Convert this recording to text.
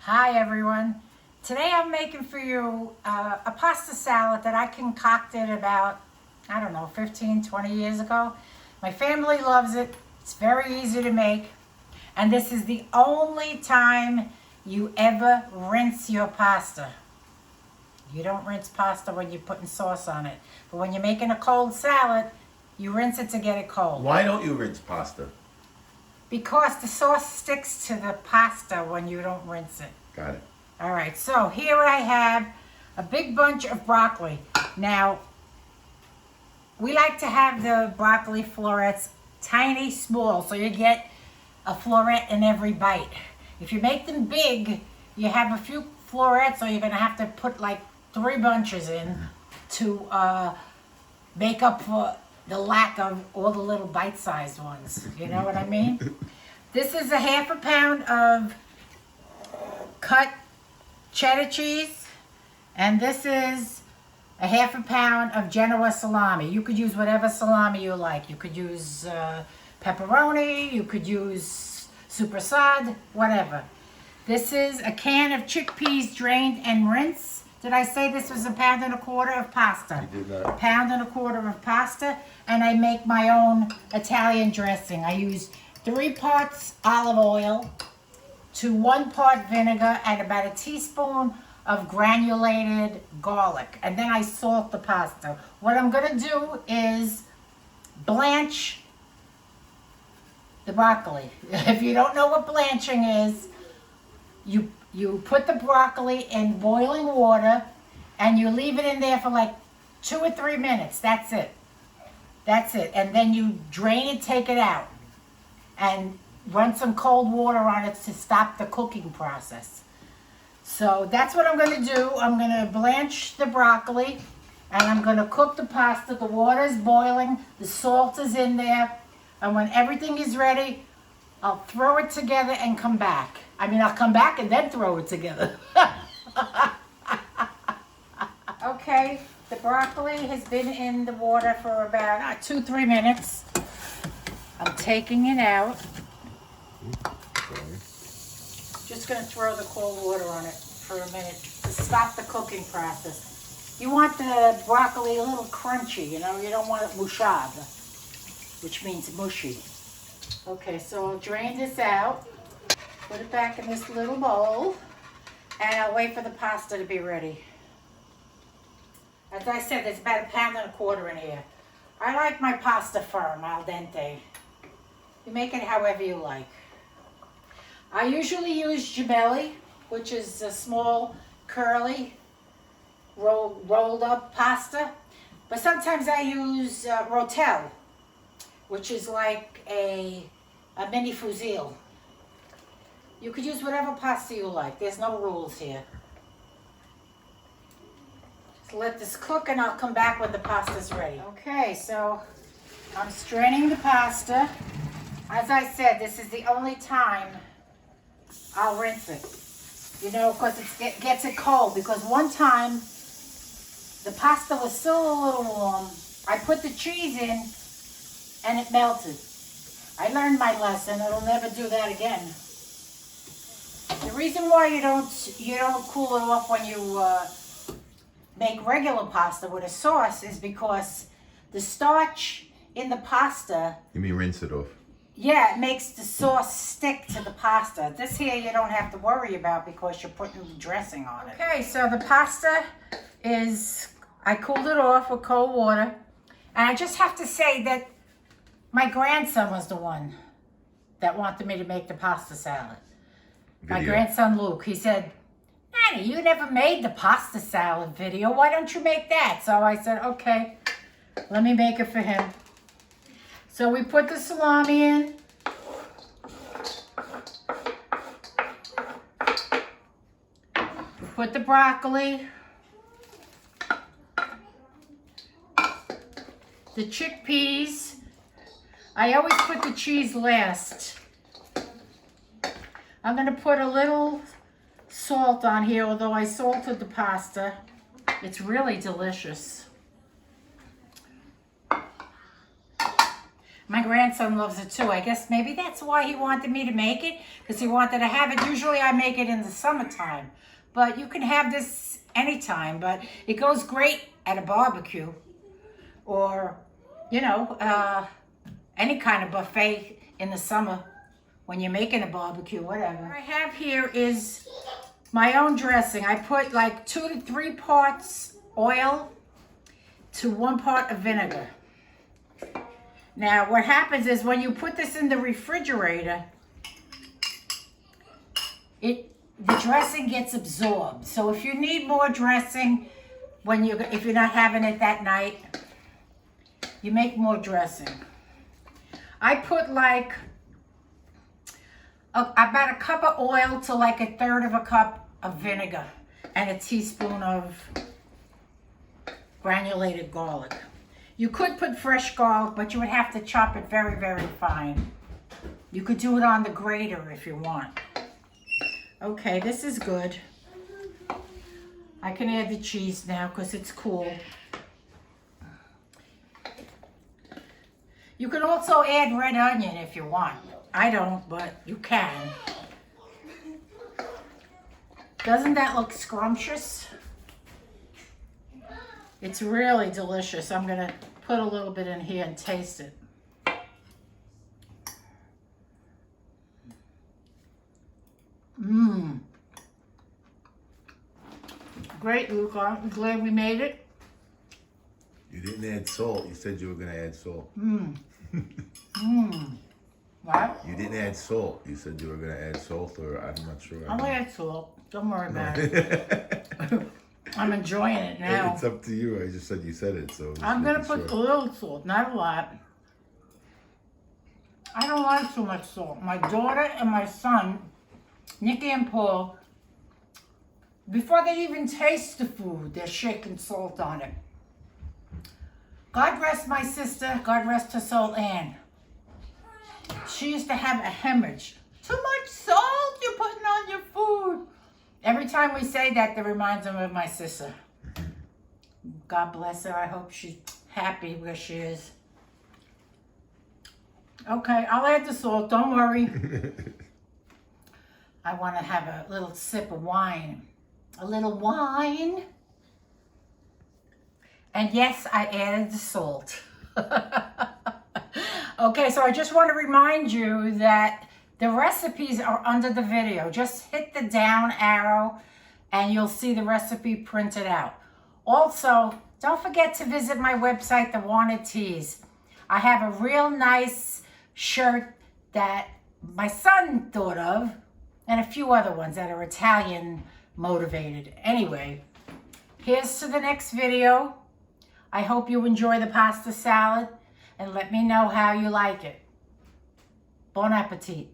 Hi everyone. Today I'm making for you a pasta salad that I concocted about, I don't know, 15, 20 years ago. My family loves it. It's very easy to make. And this is the only time you ever rinse your pasta. You don't rinse pasta when you're putting sauce on it. But when you're making a cold salad, you rinse it to get it cold. Why don't you rinse pasta? Because the sauce sticks to the pasta when you don't rinse it. Got it. All right, so here I have a big bunch of broccoli. Now, we like to have the broccoli florets tiny, small, so you get a floret in every bite. If you make them big, you have a few florets, or you're gonna have to put like 3 bunches in to make up for the lack of all the little bite-sized ones. You know what I mean? This is a half a pound of cut cheddar cheese, and this is a half a pound of Genoa Salami. You could use whatever salami you like. You could use pepperoni, you could use supersad, whatever. This is a can of chickpeas drained and rinsed. Did I say this was 1.25 pounds of pasta? You did that. 1.25 pounds of pasta, and I make my own Italian dressing. I use 3 parts olive oil to 1 part vinegar and about a teaspoon of granulated garlic. And then I salt the pasta. What I'm gonna do is blanch the broccoli. If you don't know what blanching is, you put the broccoli in boiling water and you leave it in there for like 2 or 3 minutes. That's it. That's it. And then you drain it, take it out, and run some cold water on it to stop the cooking process. So that's what I'm going to do. I'm going to blanch the broccoli and I'm going to cook the pasta. The water is boiling. The salt is in there. And when everything is ready, I'll throw it together and come back. I mean, I'll come back and then throw it together. Okay, the broccoli has been in the water for about 2-3 minutes. I'm taking it out. Just going to throw the cold water on it for a minute to stop the cooking process. You want the broccoli a little crunchy, you know, you don't want it mouchade, which means mushy. Okay, so I'll drain this out, put it back in this little bowl, and I'll wait for the pasta to be ready. As I said, there's about 1.25 pounds in here. I like my pasta firm, al dente. You make it however you like. I usually use Gemelli, which is a small, curly, rolled up pasta. But sometimes I use Rotini, which is like a mini fusil. You could use whatever pasta you like. There's no rules here. Just let this cook and I'll come back when the pasta's ready. Okay, so I'm straining the pasta. As I said, this is the only time I'll rinse it. You know, because it gets it cold. Because one time, the pasta was still a little warm. I put the cheese in, and it melted. I learned my lesson. I'll never do that again. The reason why you don't cool it off when you make regular pasta with a sauce is because the starch in the pasta. You mean rinse it off? Yeah, it makes the sauce stick to the pasta. This here you don't have to worry about because you're putting the dressing on it. Okay, so the pasta I cooled it off with cold water. And I just have to say that my grandson was the one that wanted me to make the pasta salad. My grandson Luke, he said, Nanny, you never made the pasta salad video. Why don't you make that? So I said, okay, let me make it for him. So we put the salami in. We put the broccoli. The chickpeas. I always put the cheese last. I'm going to put a little salt on here, although I salted the pasta. It's really delicious. My grandson loves it too. I guess maybe that's why he wanted me to make it, because he wanted to have it. Usually I make it in the summertime, but you can have this anytime. But it goes great at a barbecue or, you know, any kind of buffet in the summer when you're making a barbecue, whatever. What I have here is my own dressing. I put like 2 to 3 parts oil to 1 part of vinegar. Now, what happens is when you put this in the refrigerator, the dressing gets absorbed. So if you need more dressing, if you're not having it that night, you make more dressing. I put like about a cup of oil to like 1/3 of a cup of vinegar and a teaspoon of granulated garlic. You could put fresh garlic, but you would have to chop it very, very fine. You could do it on the grater if you want. Okay, this is good. I can add the cheese now because it's cool. You can also add red onion if you want. I don't, but you can. Doesn't that look scrumptious? It's really delicious. I'm gonna put a little bit in here and taste it. Mmm. Great, Luca. I'm glad we made it. You didn't add salt. You said you were gonna add salt. Mmm. Mmm. What? You didn't add salt. You said you were gonna add salt, or I'm not sure. I'll add salt. Don't worry about it. I'm enjoying it now. It's up to you. I just said you said it, so. I'm gonna put a little salt, not a lot. I don't like too much salt. My daughter and my son, Nikki and Paul, before they even taste the food, they're shaking salt on it. God rest my sister, God rest her soul, Ann. She used to have a hemorrhage. Too much salt you're putting on your food. Every time we say that reminds them of my sister. God bless her. I hope she's happy where she is. Okay, I'll add the salt. Don't worry. I want to have a little sip of wine. A little wine. And yes, I added the salt. Okay, so I just want to remind you that the recipes are under the video. Just hit the down arrow and you'll see the recipe printed out. Also, don't forget to visit my website, The Wanted Tees. I have a real nice shirt that my son thought of and a few other ones that are Italian motivated. Anyway, here's to the next video. I hope you enjoy the pasta salad and let me know how you like it. Bon appetit.